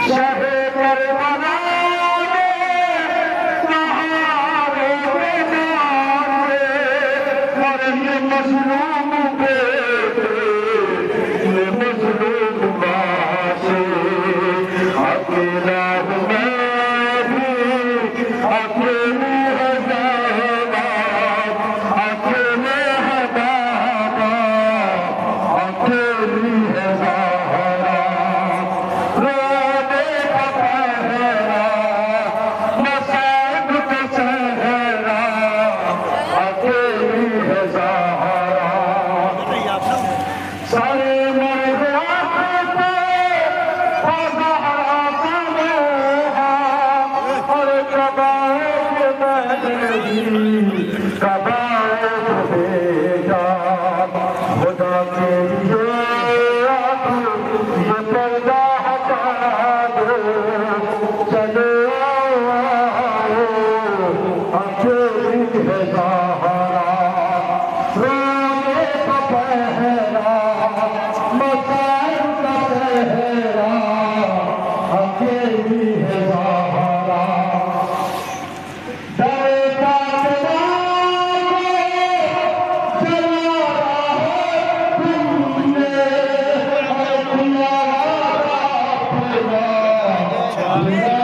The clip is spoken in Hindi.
शहे करबला सहारे मैदान में मरे मजलूम बेटे ये मजलूम बासे अकेला हूँ मैं भी अकेली है ज़ालिमा अकेले है बाबा अकेली है ज़हरा रोने का पहरा मसाइब का सहरा अकेली है ज़हरा सारे मर्द आते ज़हरा का लोहा और कबाए के बैठी कबाए भेजा खुदा के लिए आप ये पर्दा हटा दो चले आओ अकेली है ज़हरा रोने का पहरा मसाइब का सहरा अकेली है ज़हरा डरता चला तुमने